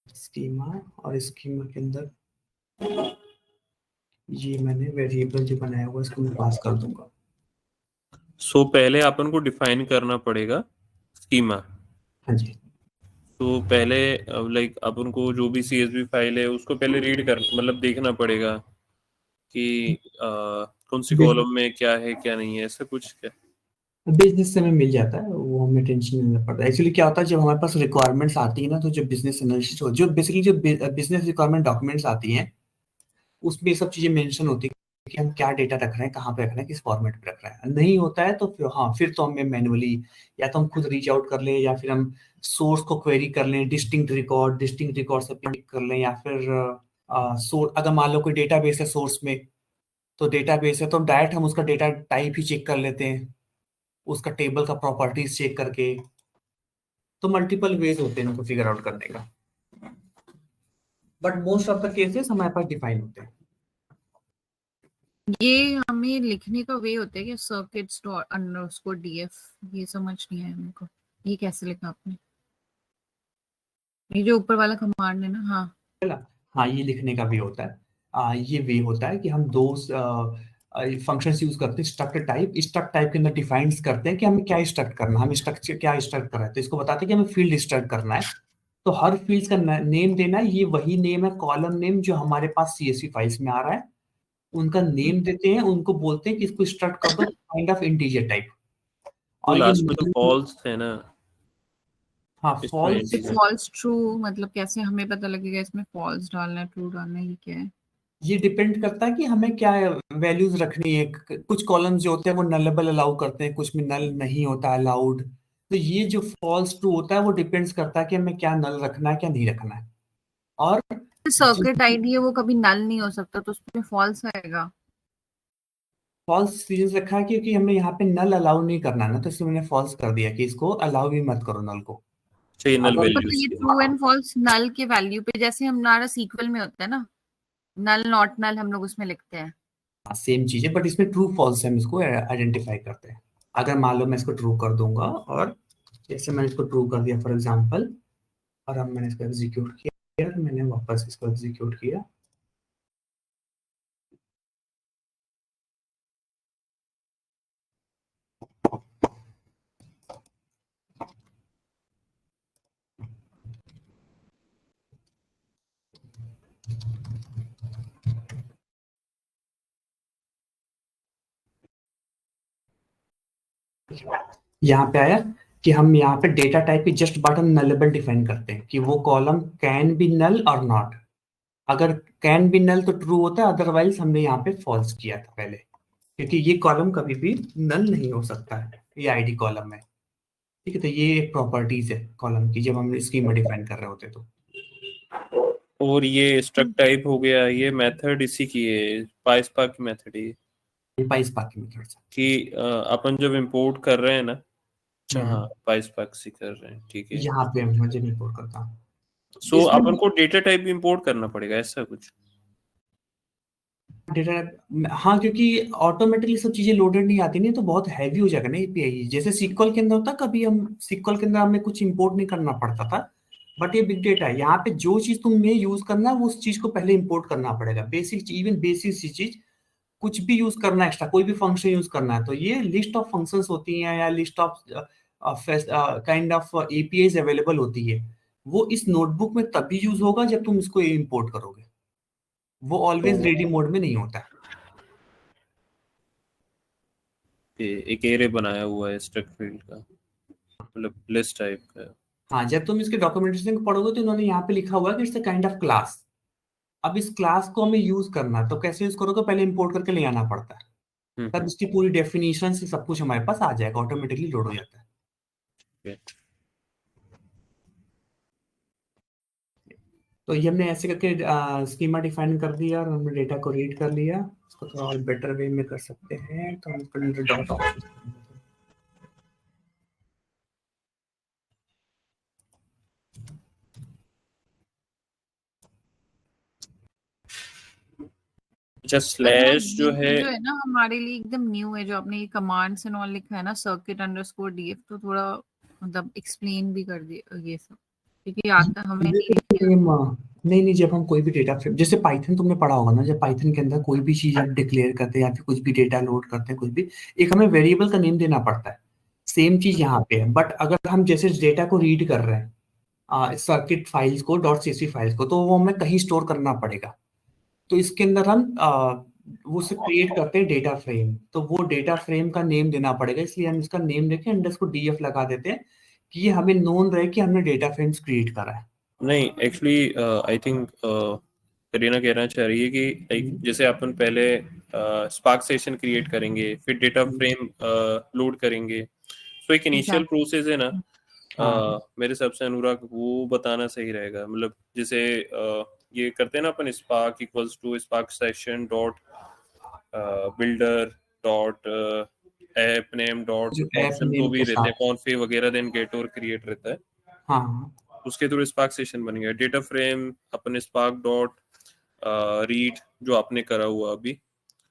स्कीमा, और स्कीमा के अंदर ये मैंने वेरिएबल जो बनाया हुआ इसको मैं पास कर दूंगा। सो पहले अपन को डिफाइन करना पड़ेगा स्कीमा। हाँ जी। तो पहले लाइक अपन को जो भी सीएसवी फाइल है उसको पहले रीड कर मतलब देखना पड़ेगा कि कौन सी कॉलम में क्या है क्या नहीं है, ऐसा कुछ क्या? बिजनेस से हमें मिल जाता है, वो हमें टेंशन नहीं लेना पड़ता। एक्चुअली क्या होता है, जब हमारे पास रिक्वायरमेंट्स आती है ना, तो जो बिजनेस एनालिसिस हो, जो बेसिकली जो बिजनेस रिक्वायरमेंट डॉक्यूमेंट्स आती हैं, उसमें ये सब चीजें मेंशन होती है कि हम क्या डेटा रख रहे हैं, कहाँ पे रख रहे हैं, किस फॉर्मेट पे रख रहे हैं। नहीं होता है तो फिर हाँ, फिर तो हमें मैनुअली या तो हम खुद रीच आउट कर लें, या फिर हम सोर्स को क्वेरी कर लें, डिस्टिंक्ट रिकॉर्ड से पिक कर लें, या फिर सोर्स अगर मान लो कोई डेटाबेस है सोर्स में, तो डेटाबेस है तो डायरेक्ट हम उसका डेटा टाइप ही चेक कर लेते हैं, उसका टेबल का प्रॉपर्टीज चेक करके। तो मल्टीपल वेज होते हैं इनको फिगर आउट करने का, but most of the cases हमारे पास डिफाइन होते हैं। ये हमें लिखने का वे होता है कि सर्किट्स डॉट अंडरस्कोर डीएफ, ये समझ नहीं आया मेरे को, ये कैसे लिखा आपने? ये जो ऊपर वाला कमांड है ना? हाँ हाँ, ये लिखने का वे होता है। ये वे होता है कि हम दो फंक्शंस यूज करते हैं, स्ट्रक्ट टाइप के अंदर डिफाइंस करते हैं कि हमें क्या स्ट्रक्ट करना है, हम स्ट्रक्चर क्या स्ट्रक्ट कर रहे हैं, तो इसको बताते हैं कि हमें फील्ड स्ट्रक्ट करना है। तो हर फील्ड का नेम देना है, ये वही नेम है कॉलम नेम जो हमारे पास सीएसवी फाइल्स में आ रहा है, उनका नेम देते हैं, उनको बोलते हैं कि इसको स्ट्रक्ट कर दो काइंड ऑफ इंटीजर टाइप। वो और ये लास्ट में तो फॉल्स है ना? हाँ, इसमें फॉल्स। integer। फॉल्स ट्रू मतलब कैसे हमें पता लगेगा इसमें फॉल्स डालना है ट्रू डालना है, ये क्या है? ये डिपेंड करता है कि हमें क्या वैल्यूज रखनी है। कुछ कॉलम्स जो होते हैं वो नलेबल अलाउ करते हैं, कुछ में नल नहीं होता अलाउड। तो ये जो फॉल्स ट्रू होता है वो डिपेंड्स करता है कि हमें क्या नल रखना है, क्या नहीं रखना है। और सर्किट आईडी है वो कभी नल नहीं हो सकता, तो उसमें फॉल्स आएगा। फॉल्स रीजन रखा है क्योंकि हमें यहाँ पे नल अलाउ नहीं करना ना, तो इसलिए मैंने फॉल्स कर दिया कि इसको अलाउ भी मत करो नल को। चाहिए नल अगर तो ये वैल्यूज। ट्रू एंड फॉल्स नल के वैल्यू पे, जैसे हमारा सीक्वल में होता है ना, नल नॉट नल हम लोग उसमें लिखते हैं। सेम चीज है, बट इसमें ट्रू फॉल्स हम इसको आइडेंटिफाई करते हैं। अगर मान लो मैं इसको ट्रू कर दूंगा, और जैसे मैंने इसको ट्रू कर दिया फॉर एग्जांपल, और अब मैंने इसको एग्जीक्यूट किया, मैंने वापस इसको एग्जीक्यूट किया, यहाँ पे आया कि हम यहाँ पे डेटा टाइप की जस्ट बटन नलेबल डिफाइन करते हैं कि वो कॉलम कैन बी नल और नॉट। अगर कैन बी नल तो ट्रू होता है, अदरवाइज हमने यहाँ पे फॉल्स किया था पहले, क्योंकि ये कॉलम कभी भी नल नहीं हो सकता है, ये आईडी कॉलम है। ठीक है, तो ये एक प्रॉपर्टीज है कॉलम की जब हम स्कीमा डिफाइन कर रहे होते तो। और ये स्ट्रक्ट टाइप हो गया, ये मेथड इसी की है, पाइस्पार्क की मेथड है ये पाइस्पार्क की मेथड से। कि अपन जब इंपोर्ट कर रहे हैं ना। अच्छा हाँ, पाइस्पार्क से कर रहे हैं, ठीक है। यहाँ पे मुझे रिपोर्ट करता हूँ सो इसमें अपन को डेटा टाइप भी इंपोर्ट करना पड़ेगा, ऐसा कुछ? डेटा। हाँ, क्योंकि ऑटोमेटिकली सब चीजें लोडेड नहीं आती, नहीं तो बहुत हैवी हो जाएगा ना एपीआई। जैसे सीक्वल के अंदर होता, कभी हम सीक्वल के अंदर हमें कुछ इंपोर्ट नहीं करना पड़ता था, बट ये बिग डेटा है, यहाँ पे जो चीज तुम्हें यूज करना है वो उस चीज को पहले इंपोर्ट करना पड़ेगा। बेसिक, इवन बेसिक सी चीज, कुछ भी यूज करना है एक्स्ट्रा, कोई भी फंक्शन यूज करना है, तो ये लिस्ट ऑफ फंक्शंस होती हैं या list of kind of APIs available होती है, वो इस नोटबुक में तभी यूज होगा जब तुम इसको इंपोर्ट करोगे। वो ऑलवेज रेडी मोड में नहीं होता है। एक एरे बनाया हुआ है स्ट्रक्ट फील्ड का, मतलब लिस्ट टाइप का। हाँ, जब तुम इसके डॉक्यूमेंटेशन को पढ़ोगे तो इन्होंने यहाँ पे लिखा हुआ है कि it's a kind of class. अब इस क्लास को हमें यूज करना है, तो कैसे यूज करोगे, पहले इंपोर्ट करके ले आना पड़ता है, तब इसकी पूरी डेफिनेशन से सब कुछ हमारे पास आ जाएगा, ऑटोमेटिकली लोड हो जाता है। तो ये हमने ऐसे करके स्कीमा डिफाइन कर दिया और हमने डेटा को रीड कर लिया। इसको थोड़ा और बेटर वे में कर सकते हैं, तो हम डॉट ऑप्शन, अच्छा स्लैश जो है ना हमारे लिए एकदम न्यू है, जो आपने ये कमांड्स एंड ऑल लिखा है ना, सर्किट अंडरस्कोर डीएफ, तो थोड़ा मतलब एक्सप्लेन भी कर दिया ये सब, क्योंकि आता हमें नहीं, जब हम कोई भी डेटा फ्रेम, जैसे पाइथन तुमने पढ़ा होगा ना, जब पाइथन के अंदर कोई भी चीज आप डिक्लेयर करते हैं या फिर कुछ भी डेटा लोड करते हैं, कुछ भी एक हमें वेरिएबल का नेम देना पड़ता है। सेम चीज यहाँ पे है, बट अगर हम जैसे डेटा को रीड कर रहे हैं सर्किट फाइल्स को, .csv फाइल्स को, तो वो हमें कहीं स्टोर करना पड़ेगा। तो इसके अंदर हम वो से क्रिएट करते हैं डेटा फ्रेम, तो वो डेटा फ्रेम का नेम देना पड़ेगा, इसलिए हम इसका नेम देके अंडरस्कोर डीएफ लगा देते हैं कि ये हमें नोन रहे कि हमने डेटा फ्रेम्स क्रिएट करा है। नहीं एक्चुअली आई थिंक करीना कहना चाह रही है कि लाइक जैसे अपन पहले स्पार्क सेशन क्रिएट करेंगे, फिर डेटा फ्रेम लोड करेंगे, तो एक इनिशियल प्रोसेस है ना, मेरे हिसाब से अनुराग वो बताना सही रहेगा। मतलब जैसे ये करते हैं ना अपन, spark equals to spark session dot builder dot app name dot option जो भी रहते हैं, कॉन्फ़िग वगैरह, देन गेट और क्रिएट रहता है। हाँ, उसके थ्रू स्पार्क सेशन बन गया। डेटा फ्रेम अपने स्पार्क डॉट रीड जो आपने करा हुआ अभी,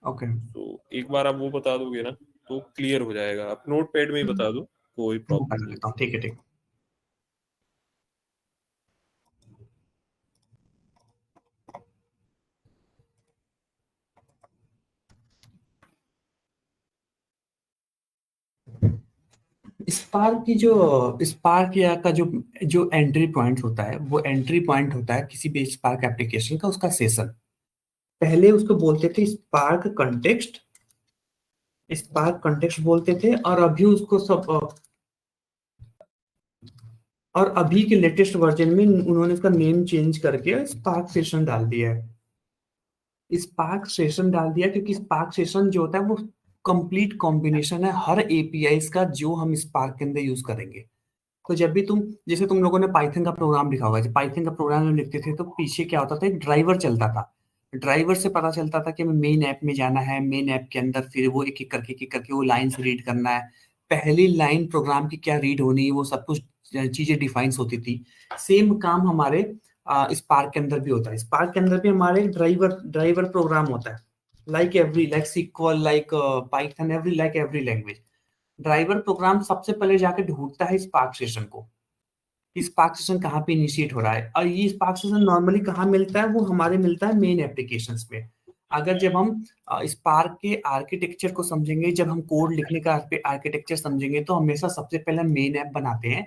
ओके, तो एक बार आप वो बता दोगे ना तो क्लियर हो जाएगा। आप नोट पैड में ही बता दो, कोई प्रॉब्लम नहीं। ठीक है। स्पार्क की जो स्पार्क या का जो जो एंट्री पॉइंट होता है, वो एंट्री पॉइंट होता है किसी भी स्पार्क एप्लीकेशन का, उसका सेशन। पहले उसको बोलते थे स्पार्क कंटेक्स्ट बोलते थे, और अभी उसको सब और अभी के लेटेस्ट वर्जन में उन्होंने इसका नेम चेंज करके स्पार्क सेशन डाल दिया है। स्पार्क सेशन डाल दिया क्योंकि स्पार्क सेशन जो होता है वो कंप्लीट कॉम्बिनेशन है हर एपीआईज का जो हम स्पार्क के अंदर यूज करेंगे। तो जब भी जैसे तुम लोगों ने पाइथन का प्रोग्राम लिखा होगा, जब पाइथन का प्रोग्राम हम लिखते थे तो पीछे क्या होता था, एक ड्राइवर चलता था। ड्राइवर से पता चलता था कि हमें मेन ऐप में जाना है, मेन ऐप के अंदर फिर वो एक एक करके वो लाइन से रीड करना है, पहली लाइन प्रोग्राम की क्या रीड होनी है, वो सब कुछ चीजें डिफाइंस होती थी। सेम काम हमारे स्पार्क के अंदर भी होता है। स्पार्क के अंदर भी हमारे ड्राइवर प्रोग्राम होता है, like SQL, like python, every language. Driver program सबसे पहले जाके ढूंढता है स्पार्क सेशन को, स्पार्क सेशन कहाँ पे इनिशिएट हो रहा है। और ये स्पार्क सेशन नॉर्मली कहाँ मिलता है, वो हमारे मिलता है मेन एप्लीकेशंस में। अगर जब हम स्पार्क के आर्किटेक्चर को समझेंगे, जब हम कोड लिखने का आर्किटेक्चर समझेंगे, तो हमेशा सबसे पहले मेन ऐप बनाते हैं।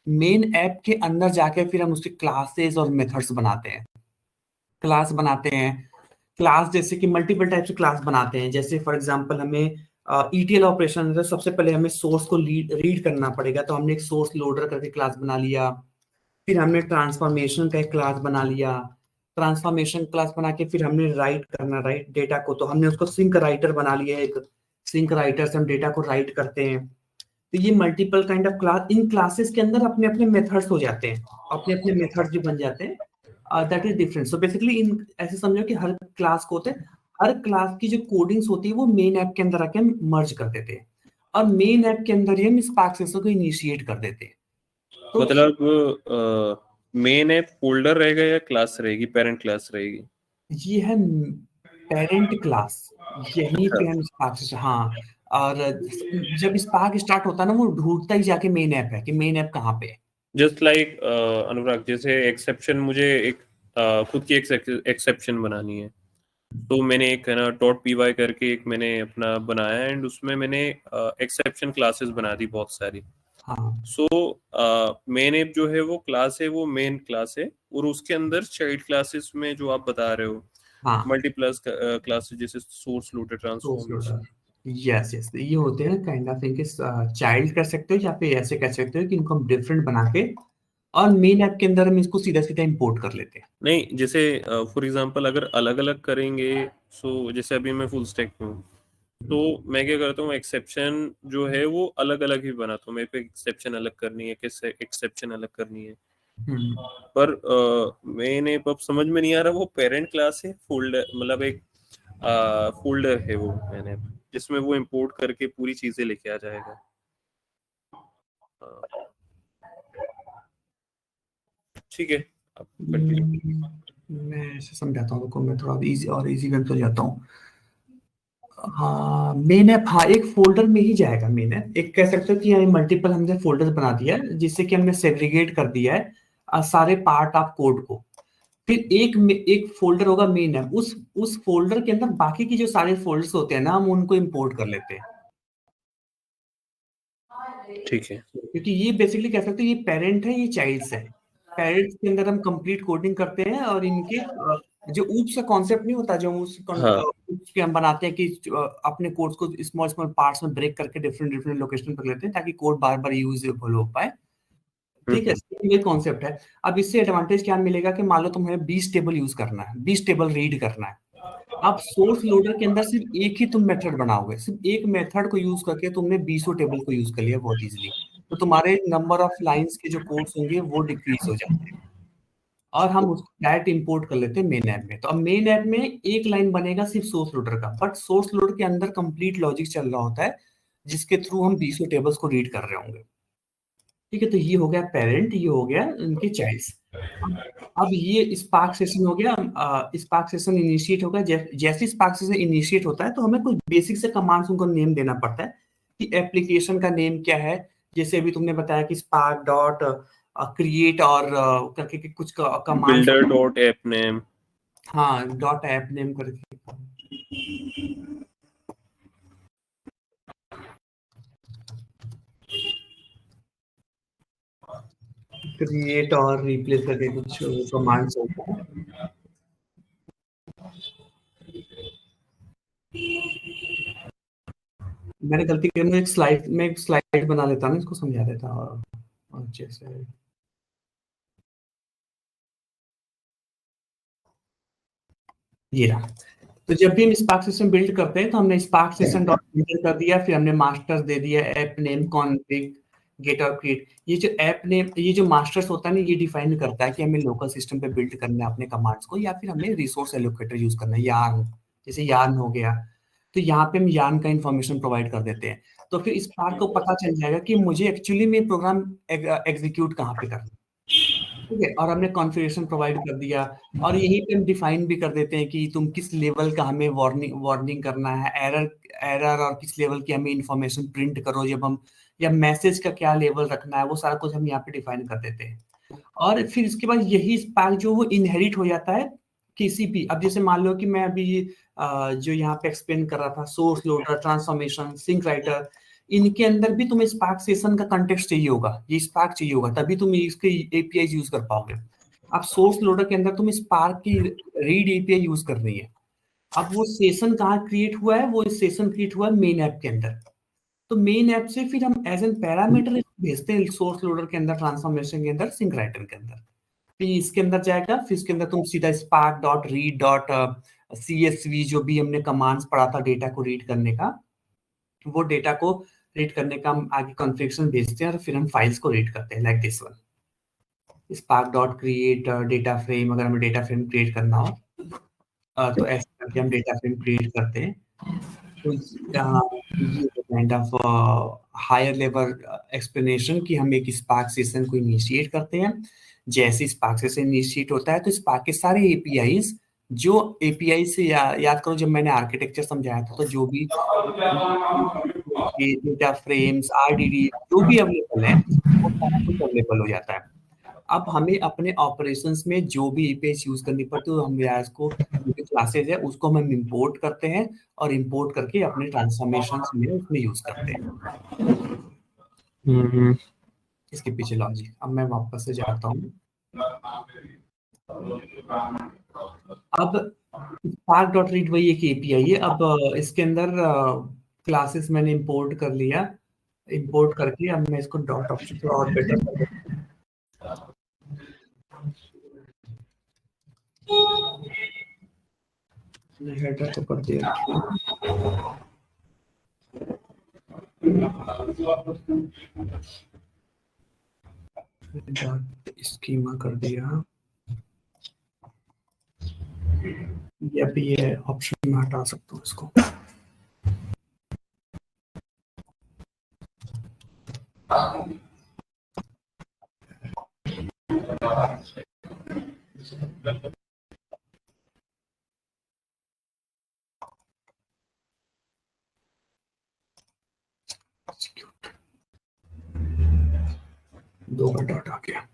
मेन ऐप के अंदर जाके फिर हम उसके क्लासेस और मेथड्स बनाते हैं। क्लास जैसे कि मल्टीपल टाइप से क्लास बनाते हैं। जैसे फॉर एग्जांपल हमें ETL ऑपरेशन है, सबसे पहले हमें सोर्स को रीड करना पड़ेगा, तो हमने एक सोर्स लोडर करके क्लास बना लिया। फिर हमने ट्रांसफॉर्मेशन का एक क्लास बना लिया। ट्रांसफॉर्मेशन क्लास बना के फिर हमने राइट डेटा को, तो हमने उसको सिंक राइटर बना लिया। एक सिंक राइटर से हम डेटा को राइट करते हैं। तो ये multiple kind of class, in classes के अंदर अपने अपने मेथड्स हो जाते हैं, अपने अपने मेथड्स जो बन जाते हैं। That is different. So basically in ऐसे समझो कि हर क्लास को होते हैं, हर क्लास की जो कोडिंग्स होती है वो मेन ऐप के अंदर आके हम मर्ज कर देते हैं, और मेन ऐप के अंदर ही हम स्पार्क सेशन को इनिशिएट कर देते हैं। तो मतलब मेन ऐप फोल्डर रहेगा या क्लास रहेगी, पेरेंट क्लास रहेगी? ये है पेरेंट क्लास, यहीं पे हम स्पार्क से, हाँ। और जब स्पार्क स्टार्ट होता है ना, वो ढूंढता ही जाके मेन ऐप है कि मेन ऐप कहाँ पे है। जस्ट लाइक अनुराग, जैसे एक्सेप्शन, मुझे एक खुद की एक्सेप्शन बनानी है, तो मैंने एक है ना .py करके एक मैंने अपना बनाया एंड उसमें मैंने एक्सेप्शन क्लासेस बना दी बहुत सारी। हाँ सो मेन ऐप जो है वो क्लास है, वो मेन क्लास है, और उसके अंदर चाइल्ड क्लासेस में जो आप बता रहे हो हाँ मल्टीप्लस क्लासेस जैसे source loaded source transforms. Loader, yes yes, ये होते हैं काइंड ऑफ थिंग, चाइल्ड कर सकते हो या फिर ऐसे कह सकते हो कि इनको हम डिफरेंट बना के और मेन ऐप के अंदर हम इसको सीधा सीधा इंपोर्ट कर लेते हैं। नहीं, जैसे फॉर एग्जांपल अगर अलग अलग करेंगे, सो जैसे अभी मैं फुल स्टैक में हूँ, तो मैं क्या करता हूँ, एक्सेप्शन जो है वो अलग अलग ही बनाता हूँ। मेरे पे एक्सेप्शन अलग करनी है, कैसे एक्सेप्शन अलग करनी है। हम्म पर मैंने अब समझ में नहीं आ रहा, वो पेरेंट क्लास है, फोल्डर मतलब एक फोल्डर है वो मैंने, जिसमें वो इंपोर्ट करके पूरी चीजें लेके आ जाएगा। अ, ठीक है, अब कंटिन्यू। मैं ऐसे समझाता हूँ, रुको मैं थोड़ा इजी और इजी वे में जाता हूँ। हाँ मेन ऐप, हाँ एक फोल्डर में ही जाएगा मेन ऐप, एक कह सकते हो कि यहाँ मल्टीपल हमने फोल्डर्स बना दिया है जिससे कि हमने सेग्रीगेट कर दिया है सारे पार्ट ऑफ कोड को। फिर एक फोल्डर होगा मेन ऐप, उस फोल्डर के अंदर बाकी की जो सारे फोल्डर्स होते हैं ना, हम उनको इंपोर्ट कर लेते हैं। ठीक है। क्योंकि ये बेसिकली कह सकते हैं ये पेरेंट है, ये चाइल्ड्स है। पेरेंट्स के अंदर हम कंप्लीट कोडिंग करते हैं और इनके जो ऊप्स का कॉन्सेप्ट नहीं होता, जो हम हाँ। ऊप्स के हम बनाते हैं कि अपने कोड्स को स्मॉल स्मॉल पार्ट्स में ब्रेक करके डिफरेंट डिफरेंट लोकेशन पर लेते हैं ताकि कोड बार बार यूजेबल हो पाए। ठीक है, ये कॉन्सेप्ट है। अब इससे एडवांटेज क्या मिलेगा कि मान लो तुम्हें 20 टेबल यूज करना है, 20 टेबल रीड करना है। अब सोर्स लोडर के अंदर सिर्फ एक ही तुम मेथड बनाओगे, सिर्फ एक मेथड को यूज करके तुमने 20 टेबल को यूज कर लिया बहुत इजीली। तो तुम्हारे नंबर ऑफ लाइंस के जो कोड्स होंगे वो डिक्रीज हो जाते हैं और हम उसको डायरेक्ट इंपोर्ट कर लेते हैं मेन ऐप में। तो अब मेन ऐप में एक लाइन बनेगा सिर्फ सोर्स लोडर का, बट सोर्स लोडर के अंदर कंप्लीट लॉजिक चल रहा होता है जिसके थ्रू हम 20 टेबल्स को रीड कर रहे होंगे। ठीक है, तो ये हो गया पेरेंट, ये हो गया उनके चाइल्ड्स। अब ये स्पार्क सेशन हो गया। स्पार्क सेशन इनिशिएट होगा, जैसे स्पार्क सेशन इनिशिएट होता है तो हमें कुछ बेसिक से कमांड्स उनको नेम देना पड़ता है कि एप्लीकेशन का नेम क्या है। जैसे अभी तुमने बताया कि स्पार्क डॉट क्रिएट और करके के कुछ commands. Builder dot app name. हाँ डॉट ऐप नेम करके क्रिएट और रिप्लेस करके कुछ कमांड्स होता है। मैंने गलती की, मैं एक स्लाइड बना लेता ना, इसको समझा देता और अच्छे से। ये रहा। तो जब भी हम स्पार्क सिस्टम बिल्ड करते हैं तो हमने स्पार्क सिस्टम डॉट बिल्ड कर दिया, फिर हमने मास्टर्स दे दिया, ऐप नेम कॉन्फ़िग गेट और क्रिएट। ये जो ऐप नेम, ये जो मास्टर्स होता है ना, ये डिफाइन करता है कि हमें लोकल सिस्टम पे बिल्ड करना है अपने कमांड्स को या फिर हमें रिसोर्स एलोकेटर यूज करना है, यार्न। जैसे यार्न हो गया, तो यहाँ पे हम यार्न का इंफॉर्मेशन प्रोवाइड कर देते हैं। तो फिर स्पार्क को पता चल जाएगा कि मुझे एक्चुअली में प्रोग्राम एग्जीक्यूट कहाँ पे करना है। ठीक है, और हमने कॉन्फ़िगरेशन प्रोवाइड कर दिया और यहीं पे हम डिफाइन भी कर देते हैं कि तुम किस लेवल का हमें वार्निंग करना है, एरर एरर और किस लेवल की हमें इंफॉर्मेशन प्रिंट करो जब हम, या मैसेज का क्या लेवल रखना है, वो सारा कुछ हम यहाँ पे डिफाइन कर देते हैं। और फिर इसके बाद यही स्पैक जो वो इनहेरिट हो जाता है किसी भी, अब जैसे मान लो कि मैं अभी जो यहाँ पे एक्सप्लेन कर रहा था, source loader, transformation, sink writer, इनके अंदर भी तुम्हें स्पार्क सेशन का कंटेक्स्ट चाहिए होगा, ये स्पार्क चाहिए होगा, तभी तुम इसके एपीआई यूज कर पाओगे। अब सोर्स लोडर के अंदर तुम्हें स्पार्क की रीड एपीआई यूज करनी है। अब वो सेशन कहाँ क्रिएट हुआ है, वो सेशन क्रिएट हुआ है मेन ऐप के अंदर। तो मेन ऐप से फिर हम एज एन पैरामीटर भेजते हैं सोर्स लोडर के अंदर, ट्रांसफॉर्मेशन के अंदर, सिंक राइटर के अंदर। फिर इसके अंदर जाएगा, फिर इसके अंदर तुम सीधा spark dot read dot CSV, जो भी हमने कमांड्स पढ़ा था डेटा को रीड करने का, वो डेटा को रीड करने का हम आगे कॉन्फ़िगरेशन भेजते हैं और फिर हम फाइल्स को रीड करते हैं, like this one. Spark dot create data frame, अगर हमें डेटा फ्रेम क्रिएट करना हो तो ऐसे करके हम डेटा फ्रेम क्रिएट करते हैं। तो ये kind of higher level explanation कि हम एक स्पार्क सेशन को इनिशिएट करते हैं। जैसे स्पार्क सेशन इनिशिएट होता है तो स्पार्क के सारे एपीआईज, जो एपीआई से याद करो जब मैंने आर्किटेक्चर समझाया था, तो जो भी डेटा फ्रेम्स, RDD जो भी अवेलेबल है वो सारा कुछ अवेलेबल हो जाता है। अब हमें अपने ऑपरेशंस में जो भी एपीआई यूज करनी पड़ती है हम रियाज को जो भी क्लासेज है उसको हम इंपोर्ट करते हैं और इंपोर्ट करके अपने ट्रांसफॉर्मेशंस में उसमें यूज करते हैं। इसके पीछे लॉजिक। अब मैं वापस से जाता हूँ। अब spark.read वही एक एपीआई है। अब इसके अंदर क्लासेस मैंने इंपोर्ट कर लिया। इंपोर्ट करके अब मैं इसको डॉट ऑप्शन से और बेटर कर देता हूं। हेडर तो कर दिया। स्कीमा कर दिया। ये अभी ये ऑप्शन में हटा सकता हूँ इसको। दो का डॉट आ गया।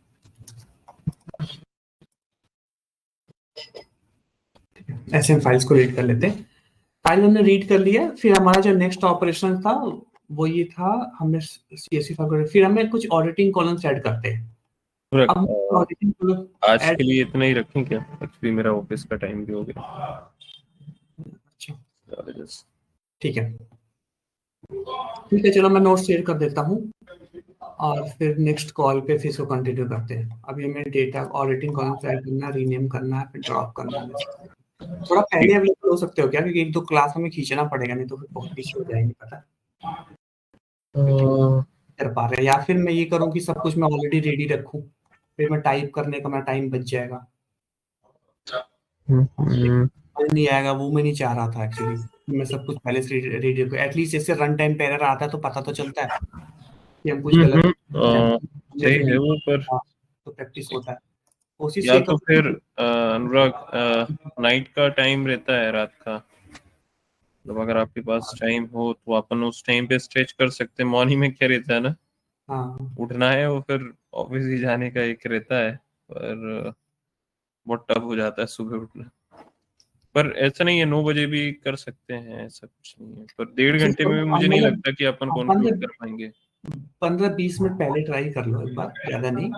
ऐसे हम फाइल्स को रीड कर लेते हैं। फाइल हमने रीड कर लिया। फिर हमारा जो नेक्स्ट ऑपरेशन था वो ये था, हमने सीएसवी फाइल फिर हमें कुछ ऑडिटिंग कॉलम्स ऐड करते हैं। अब ऑडिटिंग कॉलम आज के लिए इतना ही रखें क्या? एक्चुअली मेरा ऑफिस का टाइम भी हो गया। अच्छा ठीक है चलो मैं नोट शेयर कर देता हूँ और फिर नेक्स्ट कॉल पे फिर इसको कंटिन्यू करते हैं। अभी हमें डेटा ऑडिटिंग कॉलम्स ऐड करना, रीनेम करना है, फिर ड्रॉप करना है। थोड़ा पहले अवेलेबल हो सकते हो क्या? क्योंकि एक दो क्लास हमें खींचना पड़ेगा, नहीं तो फिर बहुत इश्यू हो जाएंगे। पता कर पा रहे हैं या फिर मैं ये करूँ कि सब कुछ मैं ऑलरेडी रेडी रखूँ, फिर मैं टाइप करने का मेरा टाइम बच जाएगा। नहीं आएगा वो मैं नहीं चाह रहा था एक्चुअली। मैं सब कुछ पहले से रेडी रखूँ, एटलीस्ट जैसे रन टाइम पे एरर आता है तो पता तो चलता है कि हम कुछ गलत सही है वो, पर तो प्रैक्टिस होता है। कोशिश या ये तो करो फिर अनुराग नाइट का टाइम रहता है, रात का, मतलब अगर आपके पास टाइम हो तो अपन उस टाइम पे स्ट्रेच कर सकते हैं। मॉर्निंग में क्या रहता है ना, हाँ उठना है वो फिर ऑफिस ही जाने का एक रहता है, पर बहुत टफ हो जाता है सुबह उठना। पर ऐसा नहीं है, 9 बजे भी कर सकते हैं, ऐसा कुछ नहीं है। पर 1.5 घंटे में भी मुझे नहीं लगता कि अपन कंक्लूड कर पाएंगे। 15-20 मिनट पहले ट्राई कर लो एक बार, ज्यादा नहीं।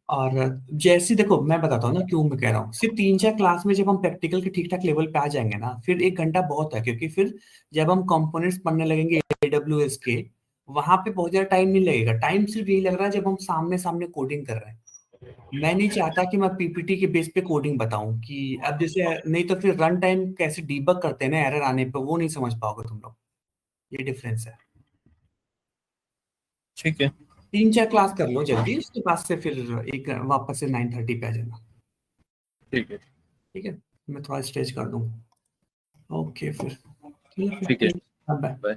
और जैसे देखो मैं बताता हूँ ना क्यों मैं कह रहा हूँ, सिर्फ 3-4 क्लास में जब हम प्रैक्टिकल के ठीक ठाक लेवल पे आ जाएंगे ना, फिर 1 घंटा बहुत है। क्योंकि फिर जब हम कंपोनेंट्स पढ़ने लगेंगे AWS के, वहां पे बहुत ज्यादा टाइम नहीं लगेगा। टाइम सिर्फ यही लग रहा है जब हम सामने सामने कोडिंग कर रहे हैं। मैं नहीं चाहता कि मैं पीपीटी के बेस पे कोडिंग बताऊं कि अब जैसे, नहीं तो फिर रन टाइम कैसे डीबग करते हैं ना एरर आने पे, वो नहीं समझ पाओगे तुम लोग। ये डिफरेंस है। ठीक है 3-4 क्लास कर लो जल्दी, उसके बाद से फिर एक वापस से 9:30 पे आ जाना। ठीक है ठीक है मैं थोड़ा स्ट्रेच कर दूं। ओके फिर ठीक है ठीक है, बाय। बाय।